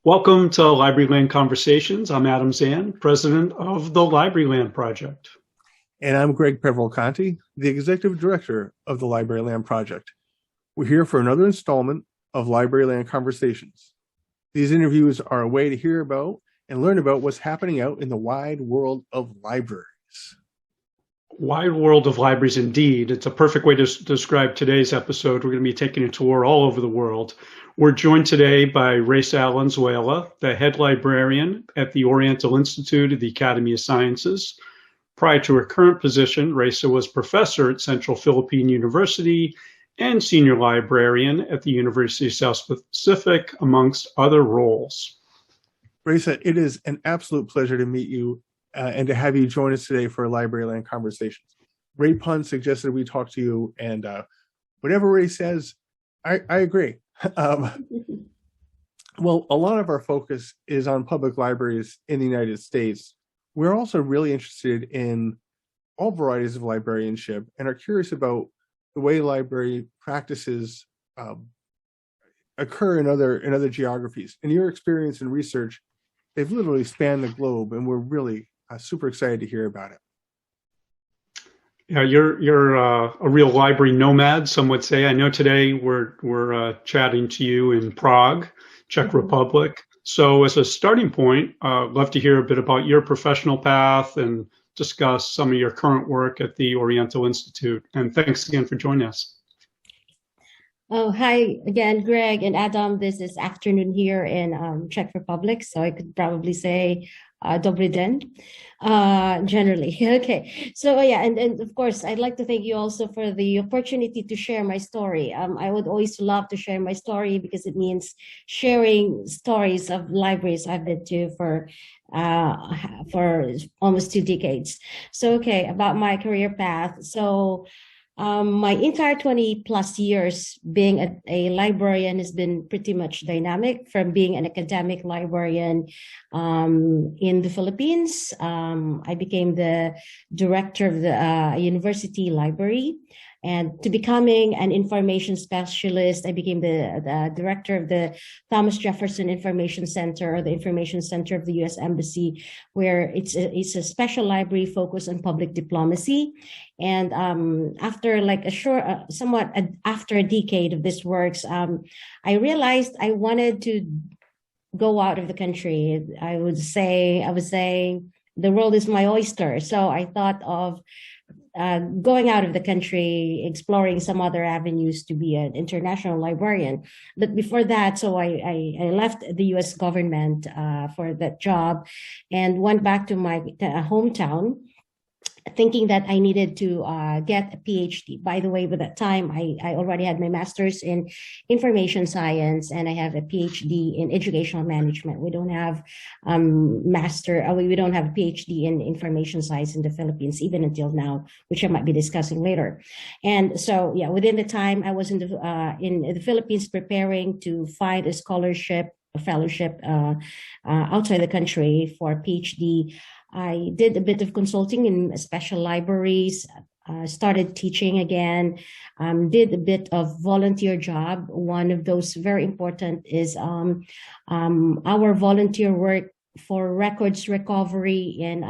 Welcome to Libraryland Conversations. I'm Adam Zand, president of the Libraryland Project. And I'm Greg Peverill-Conti, the executive director of the Libraryland Project. We're here for another installment of Libraryland Conversations. These interviews are a way to hear about and learn about what's happening out in the wide world of libraries. Wide world of libraries, indeed. It's a perfect way to describe today's episode. We're going to be taking a tour all over the world. We're joined today by Reysa Alenzuela, the head librarian at the Oriental Institute of the Academy of Sciences. Prior to her current position, Reysa was professor at Central Philippine University and senior librarian at the University of South Pacific, amongst other roles. Reysa, it is an absolute pleasure to meet you and to have you join us today for Libraryland Conversations. Ray Pun suggested we talk to you, and whatever Ray says, I agree. Well, a lot of our focus is on public libraries in the United States. We're also really interested in all varieties of librarianship and are curious about the way library practices occur in other geographies. In your experience and research, they've literally spanned the globe, and we're really super excited to hear about it. Yeah, you're a real library nomad, some would say. I know today we're chatting to you in Prague, Czech Republic. So as a starting point, I'd love to hear a bit about your professional path and discuss some of your current work at the Oriental Institute. And thanks again for joining us. Oh, hi again, Greg and Adam. This is afternoon here in Czech Republic, so I could probably say Dobry den, generally. Okay, so yeah, and of course, I'd like to thank you also for the opportunity to share my story. I would always love to share my story because it means sharing stories of libraries I've been to for almost 2 decades. So, okay, about my career path. So, my entire 20 plus years being a librarian has been pretty much dynamic, from being an academic librarian in the Philippines. I became the director of the university library. And to becoming an information specialist, I became the director of the Thomas Jefferson Information Center, or the Information Center of the U.S. Embassy, where it's a special library focused on public diplomacy. And after like after a decade of this works, I realized I wanted to go out of the country. I was saying the world is my oyster. So I thought of going out of the country, exploring some other avenues to be an international librarian. But before that, so I left the U.S. government for that job and went back to my hometown, thinking that I needed to get a PhD. By the way, by that time, I already had my master's in information science, and I have a PhD in educational management. We don't have we don't have a PhD in information science in the Philippines, even until now, which I might be discussing later. And so, yeah, within the time I was in the Philippines preparing to find a scholarship, a fellowship outside the country for a PhD, I did a bit of consulting in special libraries, started teaching again, did a bit of volunteer job. One of those very important is our volunteer work for records recovery in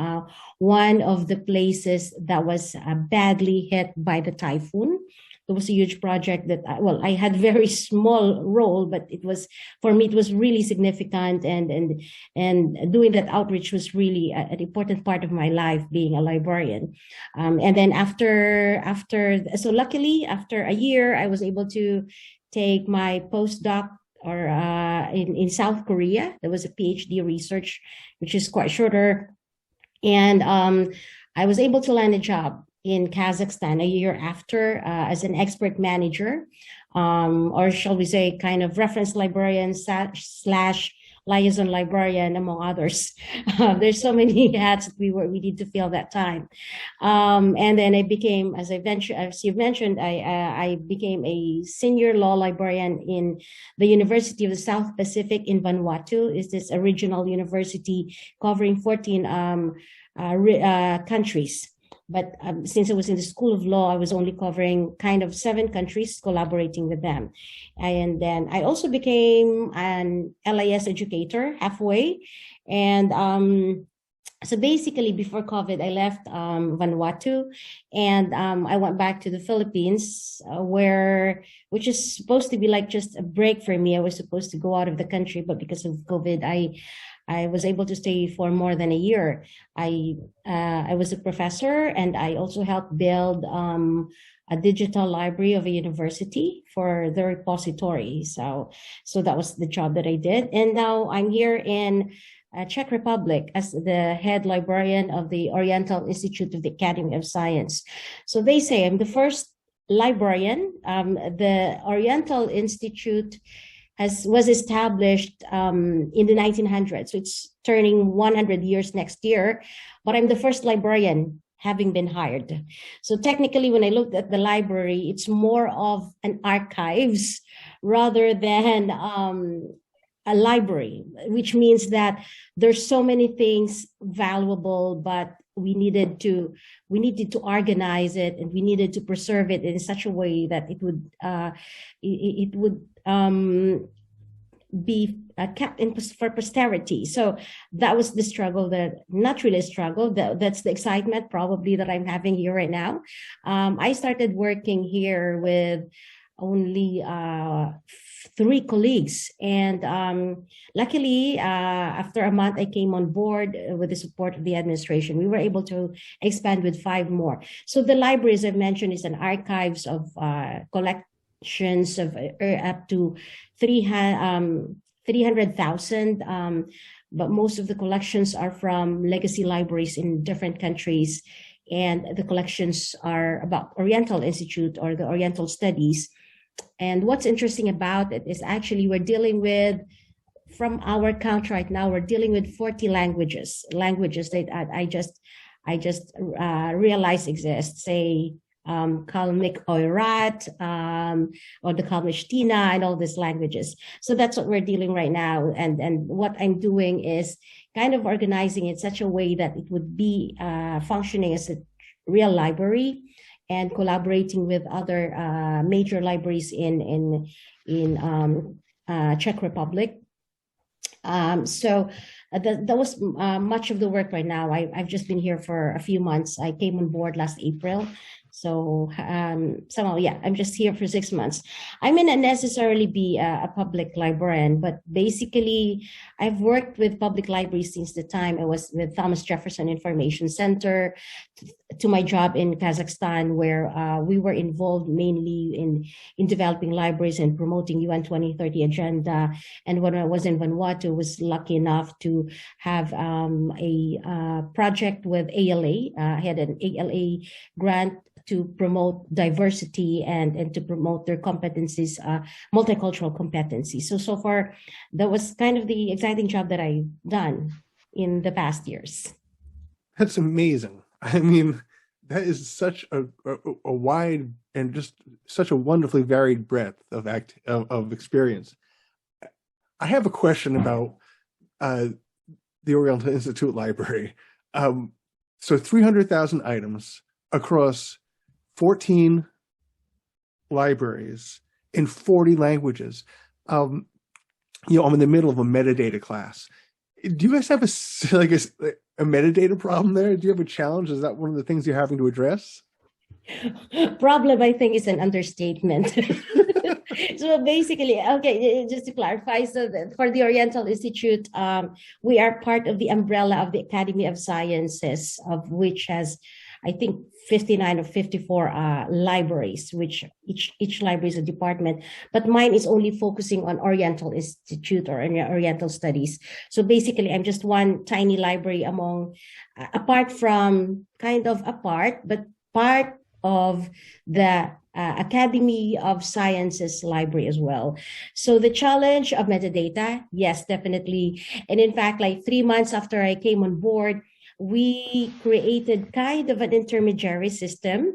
one of the places that was badly hit by the typhoon. It was a huge project that, I had very small role, but for me, it was really significant. And doing that outreach was really an important part of my life, being a librarian. And then so luckily, after a year, I was able to take my postdoc in South Korea. There was a PhD research, which is quite shorter. And I was able to land a job in Kazakhstan a year after as an expert manager, or shall we say kind of reference librarian / liaison librarian, among others. There's so many hats that we need to fill that time. And then I became, as you mentioned, I became a senior law librarian in the University of the South Pacific in Vanuatu. Is this a regional university covering 14 countries. But since I was in the School of Law, I was only covering kind of 7 countries, collaborating with them. And then I also became an LIS educator halfway. And so basically, before COVID, I left Vanuatu, and I went back to the Philippines, which is supposed to be like just a break for me. I was supposed to go out of the country, but because of COVID, I was able to stay for more than a year. I was a professor, and I also helped build a digital library of a university for the repository. So that was the job that I did, and now I'm here in Czech Republic as the head librarian of the Oriental Institute of the Academy of Science. So they say I'm the first librarian. The Oriental Institute was established in the 1900s. So it's turning 100 years next year, but I'm the first librarian having been hired. So technically, when I looked at the library, it's more of an archives rather than a library, which means that there's so many things valuable, but we needed to organize it, and we needed to preserve it in such a way that it would be kept for posterity. So that was the struggle, not really a struggle, that's the excitement probably that I'm having here right now. I started working here with only 3 colleagues, and luckily after a month I came on board with the support of the administration. We were able to expand with 5 more. So the library, as I mentioned, is an archives of collections of up to 300,000, but most of the collections are from legacy libraries in different countries, and the collections are about Oriental Institute or the Oriental Studies. And what's interesting about it is actually we're dealing with, from our count right now, we're dealing with 40 languages that I just realized exist, say Kalmyk Oirat, or the Kalmyshtina, and all these languages. So that's what we're dealing right now. And what I'm doing is kind of organizing it such a way that it would be functioning as a real library, and collaborating with other major libraries in Czech Republic. So that was much of the work right now. I've just been here for a few months. I came on board last April. So somehow, yeah, I'm just here for 6 months. I may not necessarily be a public librarian, but basically I've worked with public libraries since the time I was with Thomas Jefferson Information Center, to my job in Kazakhstan, where we were involved mainly in developing libraries and promoting UN 2030 agenda. And when I was in Vanuatu, I was lucky enough to have a project with ALA. I had an ALA grant to promote diversity and to promote their competencies, multicultural competencies. So far, that was kind of the exciting job that I've done in the past years. That's amazing. I mean, that is such a wide and just such a wonderfully varied breadth of experience. I have a question about the Oriental Institute Library. So 300,000 items across 14 libraries in 40 languages. I'm in the middle of a metadata class. Do you guys have a metadata problem there? Do you have a challenge? Is that one of the things you're having to address? Problem, I think, is an understatement. So basically, okay, just to clarify, so for the Oriental Institute, we are part of the umbrella of the Academy of Sciences, of which has, I think, 59 or 54 libraries, which each library is a department, but mine is only focusing on Oriental Institute or Oriental Studies. So basically, I'm just one tiny library apart of the Academy of Sciences library as well. So the challenge of metadata, yes, definitely. And in fact, like 3 months after I came on board, we created kind of an intermediary system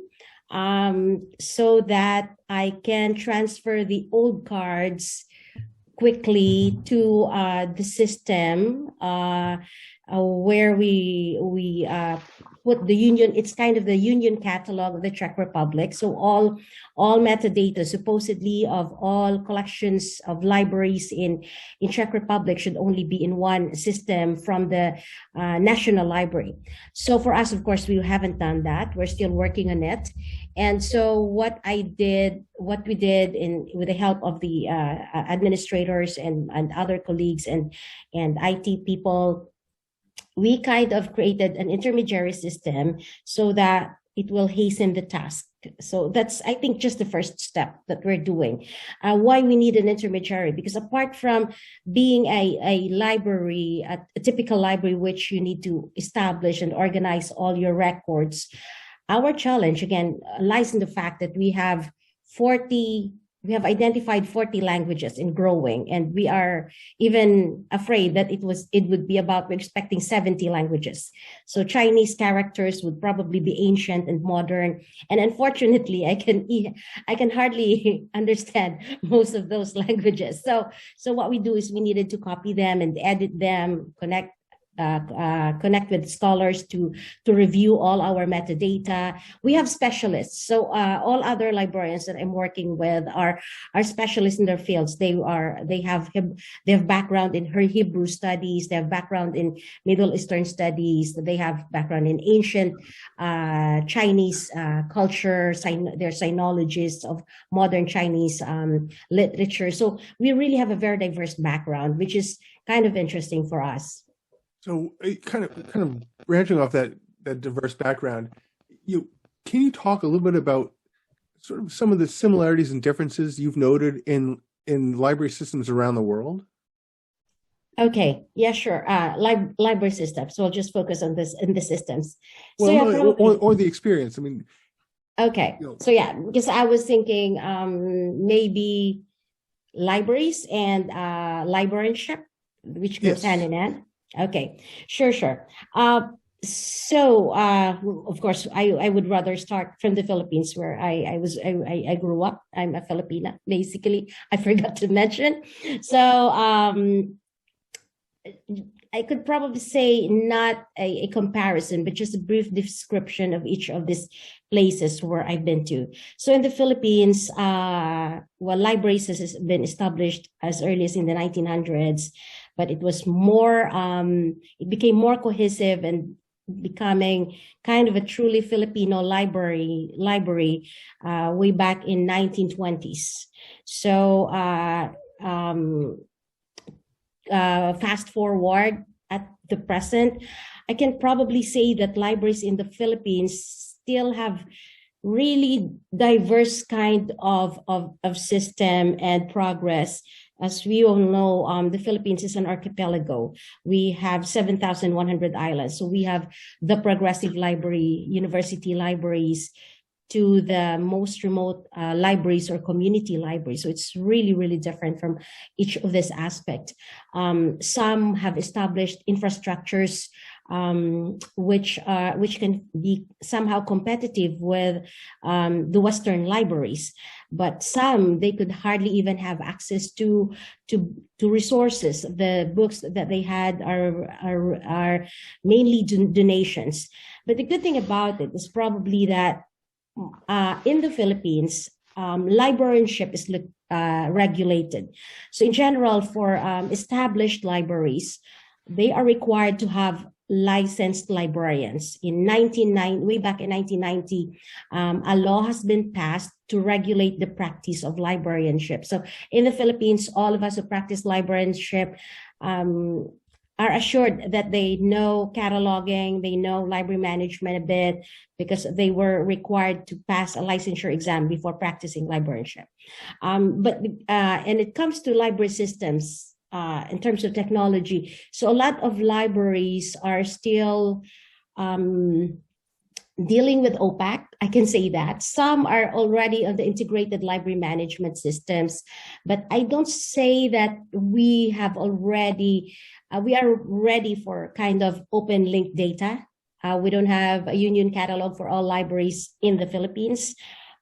so that I can transfer the old cards quickly to the system where we put the union. It's kind of the union catalog of the Czech Republic. So all metadata supposedly of all collections of libraries in Czech Republic should only be in one system from the National Library. So for us, of course, we haven't done that. We're still working on it. And so what we did with the help of the administrators and other colleagues and IT people, we kind of created an intermediary system so that it will hasten the task. So that's, I think, just the first step that we're doing. Why we need an intermediary? Because apart from being a library, a typical library, which you need to establish and organize all your records, our challenge, again, lies in the fact that we have identified 40 languages and growing, and we are even afraid that we're expecting 70 languages. So Chinese characters would probably be ancient and modern. And unfortunately, I can hardly understand most of those languages. So what we do is we needed to copy them and edit them, connect with scholars to review all our metadata. We have specialists. So all other librarians that I'm working with are specialists in their fields. They have background in Hebrew studies. They have background in Middle Eastern studies. They have background in ancient Chinese culture. They're sinologists of modern Chinese literature. So we really have a very diverse background, which is kind of interesting for us. So kind of branching off that diverse background, can you talk a little bit about sort of some of the similarities and differences you've noted in library systems around the world? Okay, yeah, sure. Library systems. So I'll just focus on this in the systems. Well, or the experience. I mean. Okay. So yeah, because I was thinking maybe libraries and librarianship, which goes hand in hand. Okay, sure. So, of course, I would rather start from the Philippines, where I grew up. I'm a Filipina, basically. I forgot to mention. So, I could probably say not a comparison, but just a brief description of each of these places where I've been to. So in the Philippines, libraries has been established as early as in the 1900s, but it was it became more cohesive and becoming kind of a truly Filipino library way back in 1920s. So fast forward at the present, I can probably say that libraries in the Philippines still have really diverse kind of system and progress. As we all know, the Philippines is an archipelago. We have 7,100 islands. So we have the progressive library, university libraries, to the most remote libraries or community libraries. So it's really, really different from each of this aspect. Some have established infrastructures which can be somehow competitive with the Western libraries, but some, they could hardly even have access to resources. The books that they had are mainly donations. But the good thing about it is probably that in the Philippines, librarianship is regulated. So in general, for established libraries, they are required to have licensed librarians. Way back in 1990, a law has been passed to regulate the practice of librarianship. So in the Philippines, all of us who practice librarianship are assured that they know cataloging, they know library management a bit, because they were required to pass a licensure exam before practicing librarianship. And it comes to library systems in terms of technology. So a lot of libraries are still dealing with OPAC, I can say that. Some are already on the integrated library management systems, but I don't say that we are ready for kind of open linked data. We don't have a union catalog for all libraries in the Philippines.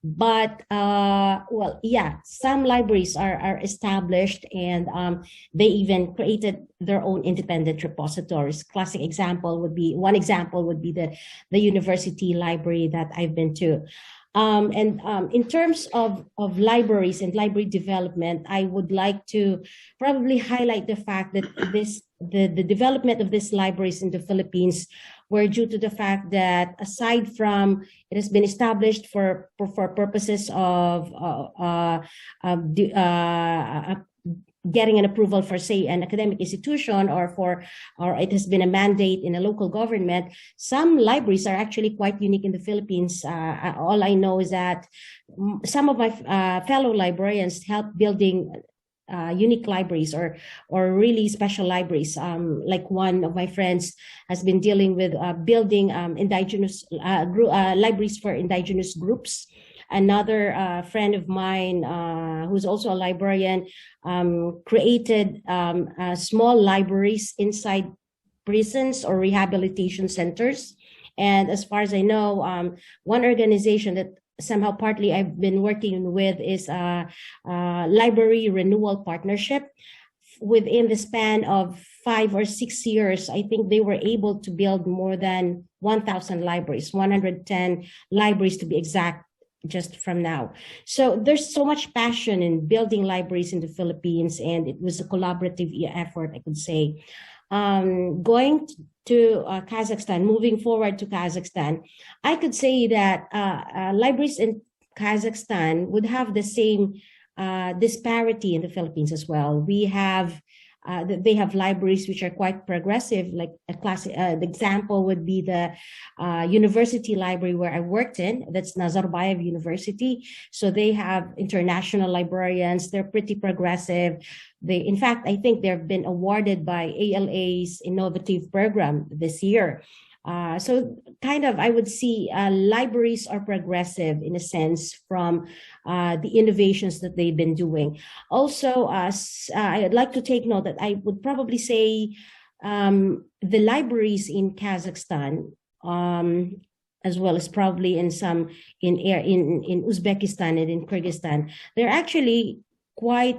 But well, yeah, some libraries are established, and they even created their own independent repositories. One example would be the university library that I've been to. In terms of libraries and library development, I would like to probably highlight the fact that the development of these libraries in the Philippines were due to the fact that, aside from it has been established for purposes of getting an approval for, say, an academic institution, or it has been a mandate in a local government, some libraries are actually quite unique in the Philippines. All I know is that some of my fellow librarians helped building unique libraries or really special libraries. Like one of my friends has been dealing with building indigenous libraries for indigenous groups. Another friend of mine, who's also a librarian, created small libraries inside prisons or rehabilitation centers. And as far as I know, one organization that somehow partly I've been working with is a library renewal partnership. Within the span of 5 or 6 years, I think they were able to build more than 1,000 libraries, 110 libraries to be exact, just from now. So there's so much passion in building libraries in the Philippines, and it was a collaborative effort, I could say. Going to Kazakhstan, moving forward to Kazakhstan, I could say that libraries in Kazakhstan would have the same disparity in the Philippines as well. They have libraries which are quite progressive. Like the example would be the university library where I worked in. That's Nazarbayev University. So they have international librarians. They're pretty progressive. In fact, I think they've been awarded by ALA's innovative program this year. So kind of, I would see libraries are progressive in a sense from the innovations that they've been doing. Also, I'd like to take note that I would probably say the libraries in Kazakhstan, as well as probably in some in Uzbekistan and in Kyrgyzstan, they're actually quite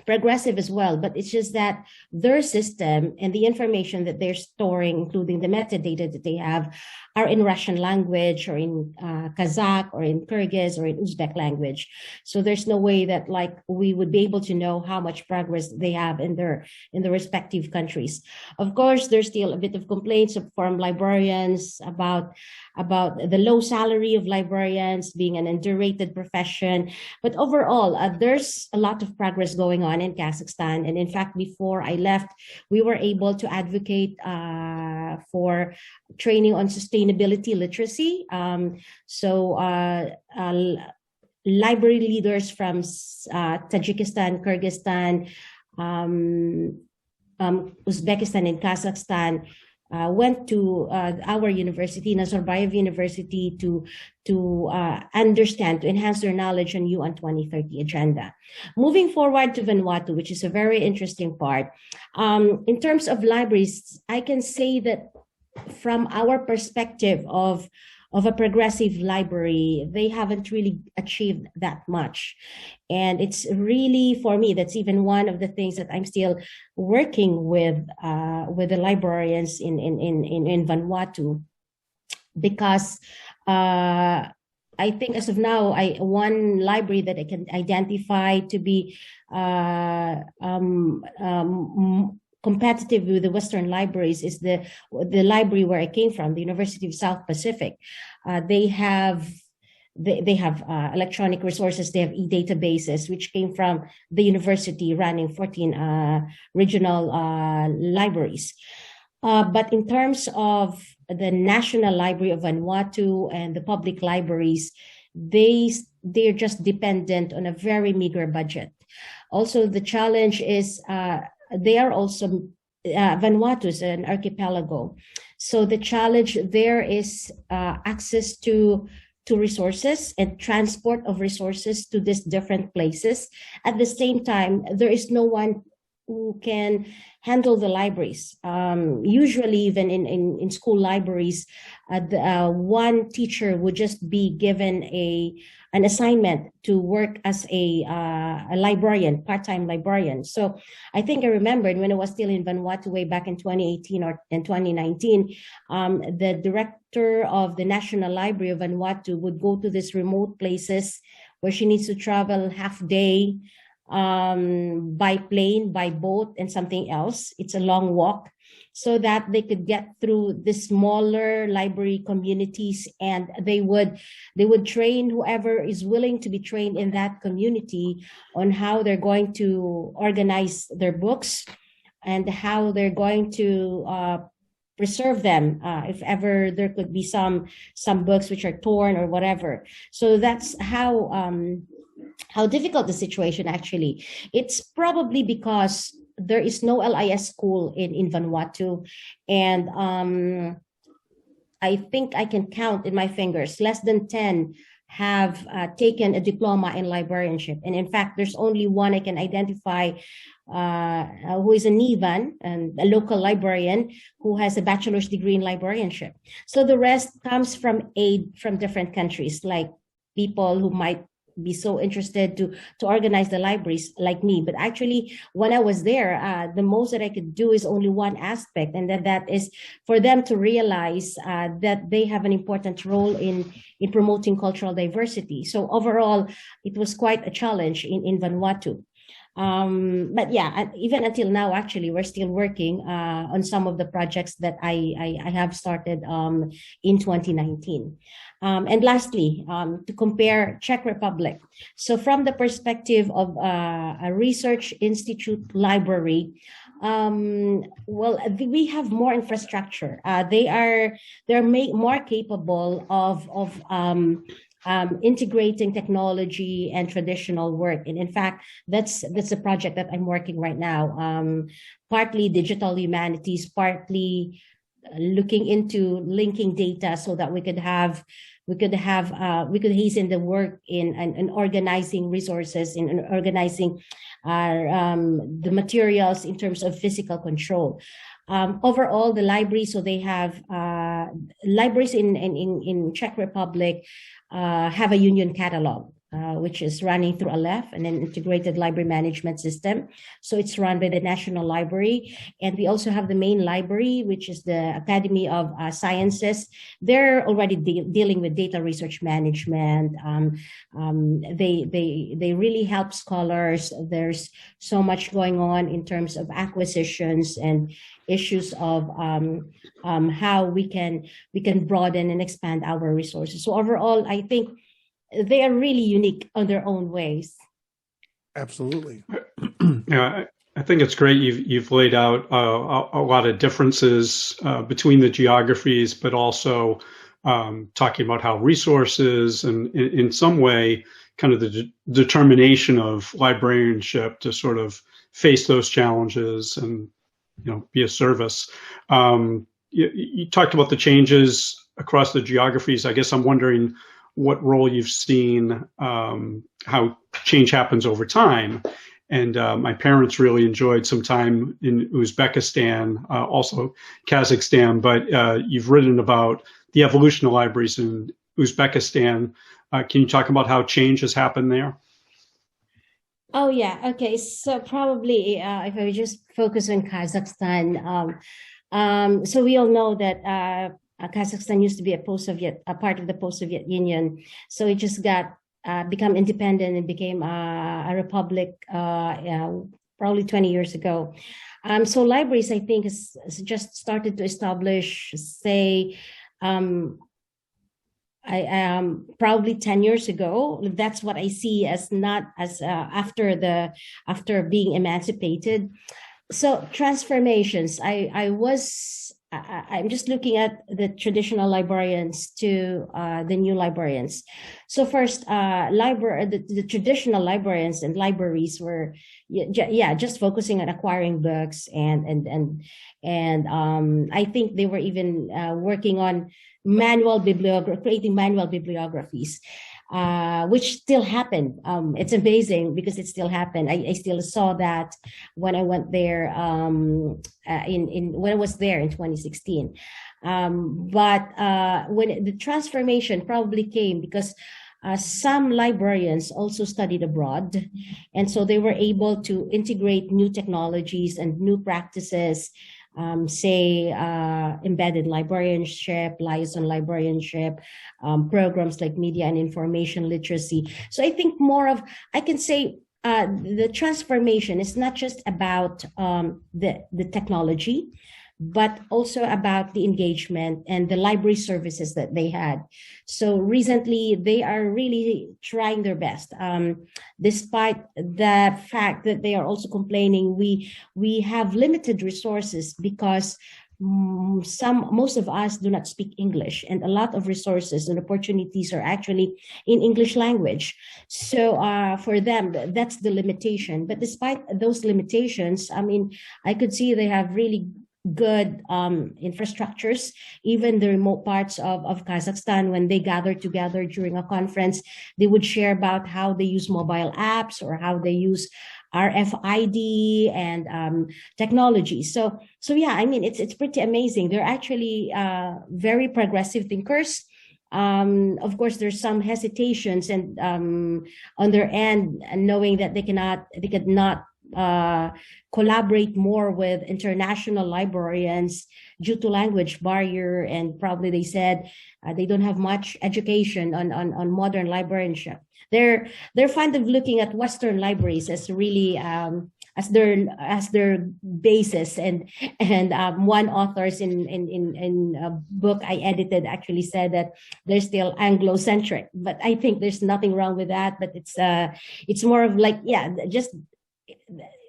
progressive as well, but it's just that their system and the information that they're storing, including the metadata that they have, are in Russian language or in Kazakh or in Kyrgyz or in Uzbek language. So there's no way that like we would be able to know how much progress they have in their respective countries. Of course, there's still a bit of complaints from librarians about the low salary of librarians, being an underrated profession. But overall, there's a lot of progress going on in Kazakhstan. And in fact, before I left, we were able to advocate for training on sustainability literacy. Library leaders from Tajikistan, Kyrgyzstan, Uzbekistan, and Kazakhstan went to our university, Nazarbayev University, to understand, to enhance their knowledge on UN 2030 agenda. Moving forward to Vanuatu, which is a very interesting part. In terms of libraries, I can say that from our perspective of a progressive library, they haven't really achieved that much. And it's really, for me, that's even one of the things that I'm still working with the librarians in Vanuatu, because I think as of now, one library that I can identify to be competitive with the Western libraries is the library where I came from, the University of South Pacific. They have electronic resources. They have e-databases, which came from the university running 14 regional libraries. But in terms of the National Library of Vanuatu and the public libraries, they're just dependent on a very meager budget. Also, the challenge is they are also, Vanuatu is an archipelago. So the challenge there is access to resources and transport of resources to these different places. At the same time, there is no one who can handle the libraries. Usually, even in school libraries, one teacher would just be given an assignment to work as a librarian, part-time librarian. So I think I remembered when I was still in Vanuatu way back in 2018 or in 2019, the director of the National Library of Vanuatu would go to these remote places where she needs to travel half day by plane, by boat, and something else. It's a long walk, so that they could get through the smaller library communities, and they would train whoever is willing to be trained in that community on how they're going to organize their books and how they're going to preserve them if ever there could be some books which are torn or whatever. So that's how difficult the situation actually. It's probably because there is no LIS school in Vanuatu, and I think I can count in my fingers, less than 10 have taken a diploma in librarianship. And in fact, there's only one I can identify who is a Nivan, and a local librarian who has a bachelor's degree in librarianship. So the rest comes from aid from different countries, like people who might be so interested to organize the libraries like me. But actually, when I was there, the most that I could do is only one aspect, and that is for them to realize that they have an important role in promoting cultural diversity. So overall, it was quite a challenge in Vanuatu. But yeah, even until now, actually, we're still working on some of the projects that I have started in 2019. And lastly, to compare Czech Republic. So from the perspective of a research institute library, well, we have more infrastructure. They're more capable of integrating technology and traditional work. And in fact, that's a project that I'm working right now. Partly digital humanities, partly looking into linking data so that we could hasten the work in organizing resources, in organizing the materials in terms of physical control. Overall, the library, so they have libraries in Czech Republic have a union catalog, which is running through Aleph, and an integrated library management system. So it's run by the National Library. And we also have the main library, which is the Academy of Sciences. They're already dealing with data research management. They really help scholars. There's so much going on in terms of acquisitions and issues of how we can broaden and expand our resources. So overall, I think they are really unique on their own ways. Absolutely. Yeah, I think it's great. You've laid out a lot of differences between the geographies, but also talking about how resources and in some way kind of the determination of librarianship to sort of face those challenges and be a service. You talked about the changes across the geographies. I guess I'm wondering what role you've seen, how change happens over time. And my parents really enjoyed some time in Uzbekistan, also Kazakhstan, but you've written about the evolution of libraries in Uzbekistan. Can you talk about how change has happened there? Oh, yeah. Okay. So probably if I would just focus on Kazakhstan, so we all know that Kazakhstan used to be a part of the post-Soviet Union. So it just become independent and became a republic probably 20 years ago. So libraries, I think, has just started to establish, say, probably 10 years ago. That's what I see as not as after being emancipated. So transformations. I'm just looking at the traditional librarians to the new librarians. So first, the traditional librarians and libraries were, just focusing on acquiring books, and I think they were even working on creating manual bibliographies. which still happened. It's amazing because it still happened. I still saw that when I went there when I was there in 2016. But when the transformation probably came because some librarians also studied abroad, and so they were able to integrate new technologies and new practices, say embedded librarianship, liaison librarianship, programs like media and information literacy. So I think I can say the transformation is not just about the technology, but also about the engagement and the library services that they had. So recently, they are really trying their best, despite the fact that they are also complaining we have limited resources because most of us do not speak English, and a lot of resources and opportunities are actually in English language. So for them, that's the limitation. But despite those limitations, I mean, I could see they have really good infrastructures. Even the remote parts of Kazakhstan, when they gather together during a conference, they would share about how they use mobile apps or how they use RFID and technology. So yeah, I mean, it's pretty amazing. They're actually very progressive thinkers. Of course, there's some hesitations and on their end, knowing that they could not collaborate more with international librarians due to language barrier, and probably they said they don't have much education on modern librarianship. They're fond of looking at Western libraries as really as their basis, and one author's in a book I edited actually said that they're still Anglo-centric, but I think there's nothing wrong with that. But it's more of like, yeah, just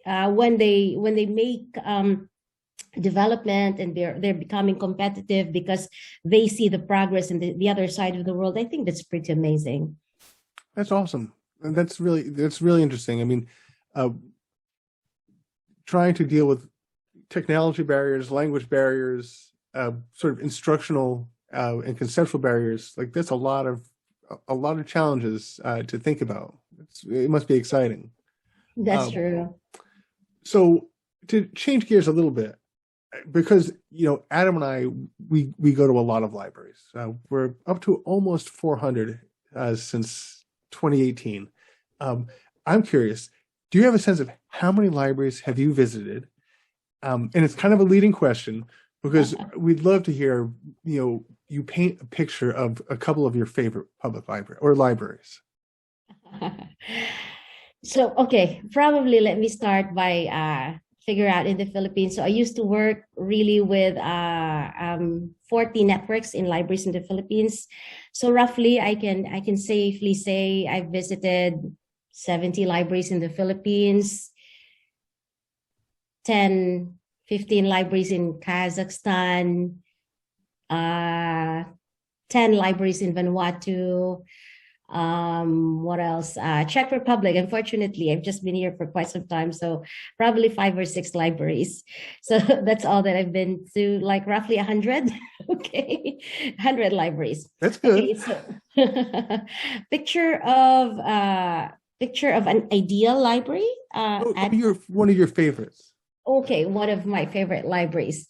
when they make development and they're becoming competitive because they see the progress in the other side of the world. I think that's pretty amazing. That's awesome. And that's really interesting. I mean, trying to deal with technology barriers, language barriers, sort of instructional and conceptual barriers, like that's a lot of challenges to think about. It must be exciting. That's true. So to change gears a little bit, because Adam and I we go to a lot of libraries. We're up to almost 400 since 2018. I'm curious, do you have a sense of how many libraries have you visited? And it's kind of a leading question because we'd love to hear, you paint a picture of a couple of your favorite public library or libraries. So, okay, probably let me start by figure out in the Philippines. So I used to work really with 40 networks in libraries in the Philippines. So roughly, I can safely say I've visited 70 libraries in the Philippines, 10, 15 libraries in Kazakhstan, 10 libraries in Vanuatu. What else? Czech Republic. Unfortunately, I've just been here for quite some time, so probably 5 or 6 libraries. So that's all that I've been to, like roughly 100. Okay, 100 libraries. That's good. Okay, so picture of an ideal library. One of your favorites. Okay, one of my favorite libraries.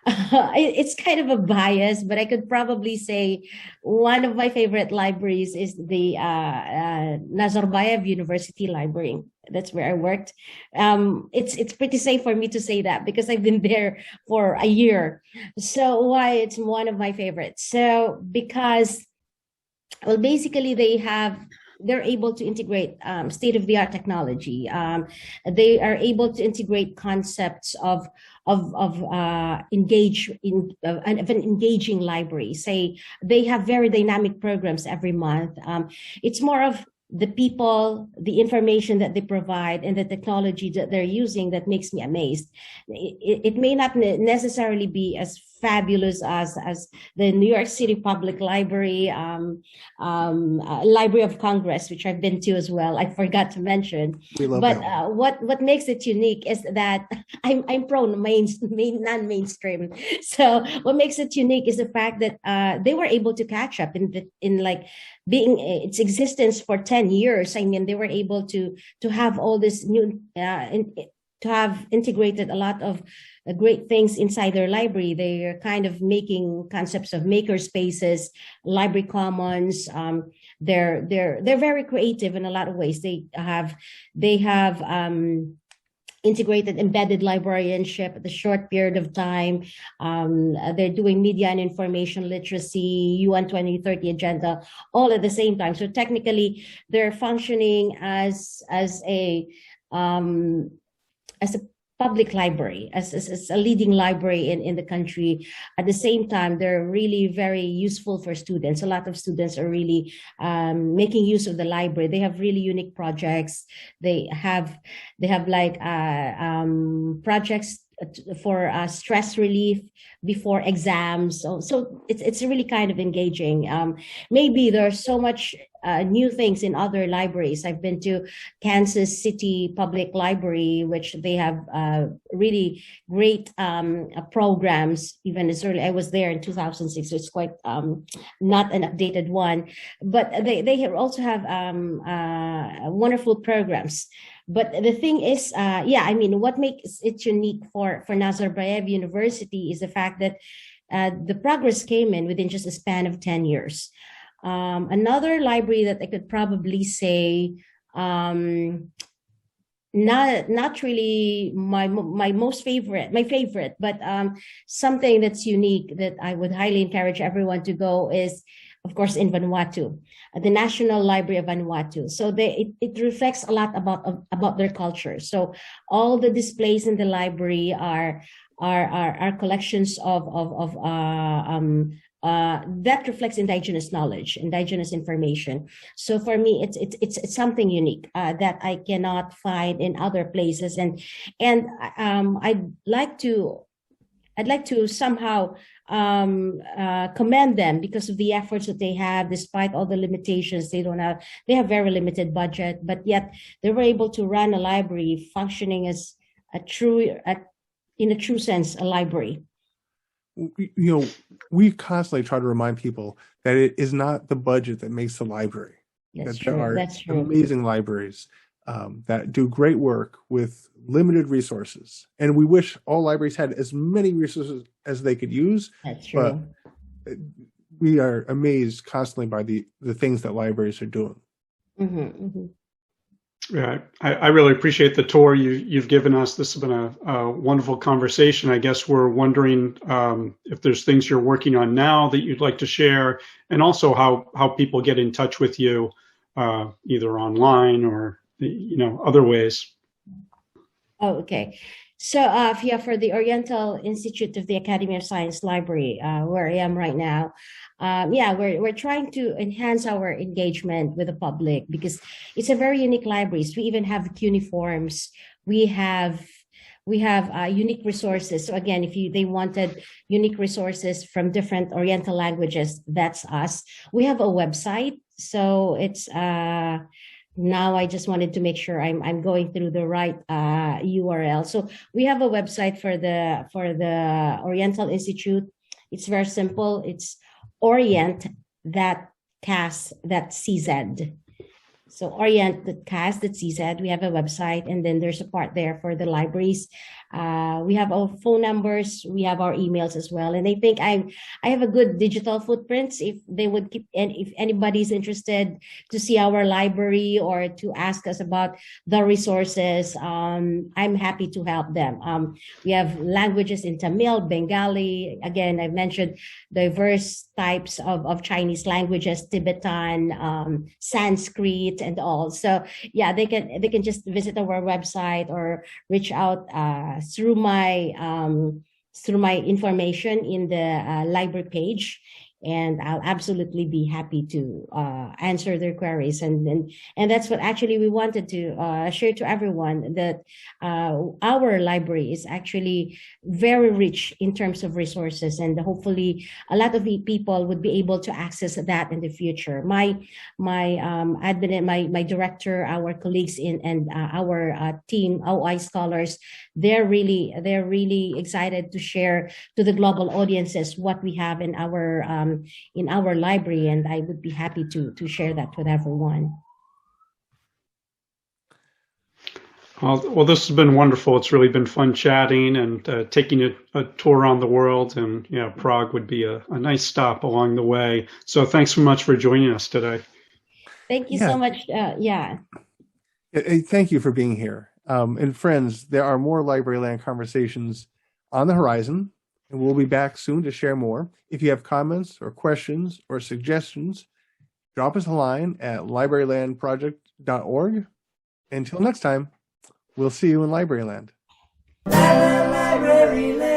It's kind of a bias, but I could probably say one of my favorite libraries is the Nazarbayev University Library. That's where I worked. It's pretty safe for me to say that because I've been there for a year. So why it's one of my favorites? So because, well, basically they're able to integrate state-of-the-art technology. They are able to integrate concepts of an engaging library. Say they have very dynamic programs every month. It's more of the people, the information that they provide, and the technology that they're using that makes me amazed. It may not necessarily be as fabulous as the New York City Public Library, Library of Congress, which I've been to as well. I forgot to mention. We love But that one. what makes it unique is that I'm pro non-mainstream. So what makes it unique is the fact that they were able to catch up in like being its existence for 10 years. I mean, they were able to have all this new to have integrated a lot of great things inside their library. They're kind of making concepts of maker spaces, library commons. They're very creative in a lot of ways. They have integrated embedded librarianship at a short period of time. They're doing media and information literacy, UN 2030 agenda, all at the same time. So technically, they're functioning as a public library, as a leading library in the country. At the same time, they're really very useful for students. A lot of students are really making use of the library. They have really unique projects. They have like projects for stress relief before exams. So it's really kind of engaging. Maybe there's so much new things in other libraries. I've been to Kansas City Public Library, which they have really great programs. Even as early, I was there in 2006, so it's quite not an updated one. But they also have wonderful programs. But the thing is, I mean, what makes it unique for Nazarbayev University is the fact that the progress came in within just a span of 10 years. Another library that I could probably say, not really my favorite, but something that's unique that I would highly encourage everyone to go is, of course, in Vanuatu, the National Library of Vanuatu. So it reflects a lot about their culture. So all the displays in the library are collections of that reflects indigenous knowledge, indigenous information. So for me, it's something unique that I cannot find in other places, and I'd like to somehow commend them because of the efforts that they have, despite all the limitations. They have very limited budget, but yet they were able to run a library functioning as in a true sense, a library. We constantly try to remind people that it is not the budget that makes the library. That's that true. There are That's true. amazing libraries that do great work with limited resources. And we wish all libraries had as many resources as they could use. That's true. But we are amazed constantly by the things that libraries are doing. Mm-hmm, mm-hmm. Yeah, I really appreciate the tour you've given us. This has been a wonderful conversation. I guess we're wondering if there's things you're working on now that you'd like to share, and also how people get in touch with you, either online or other ways. Oh, okay. So for the Oriental Institute of the Academy of Science Library, where I am right now, we're trying to enhance our engagement with the public because it's a very unique library. So we even have cuneiforms. We have unique resources. So again, if they wanted unique resources from different Oriental languages, that's us. We have a website. So it's now I just wanted to make sure I'm going through the right URL. So we have a website for the Oriental Institute. It's very simple. It's orient.cas.cz. So orient.cas.cz. We have a website, and then there's a part there for the libraries. We have our phone numbers. We have our emails as well. And I think I have a good digital footprint. If they would keep, and if anybody's interested to see our library or to ask us about the resources, I'm happy to help them. We have languages in Tamil, Bengali. Again, I've mentioned diverse types of Chinese languages, Tibetan, Sanskrit, and all. So yeah, they can just visit our website or reach out through my information in the library page. and I'll absolutely be happy to answer their queries. And that's what actually we wanted to share to everyone, that our library is actually very rich in terms of resources, and hopefully a lot of people would be able to access that in the future. My admin, my director, our colleagues and our team, OI scholars, they're really excited to share to the global audiences what we have in our library, and I would be happy to share that with everyone. Well, this has been wonderful. It's really been fun chatting and taking a tour around the world, and Prague would be a nice stop along the way. So thanks so much for joining us today. Thank you so much. Thank you for being here. And friends, there are more Libraryland conversations on the horizon, and we'll be back soon to share more. If you have comments or questions or suggestions, drop us a line at librarylandproject.org. Until next time, we'll see you in Libraryland. Libraryland.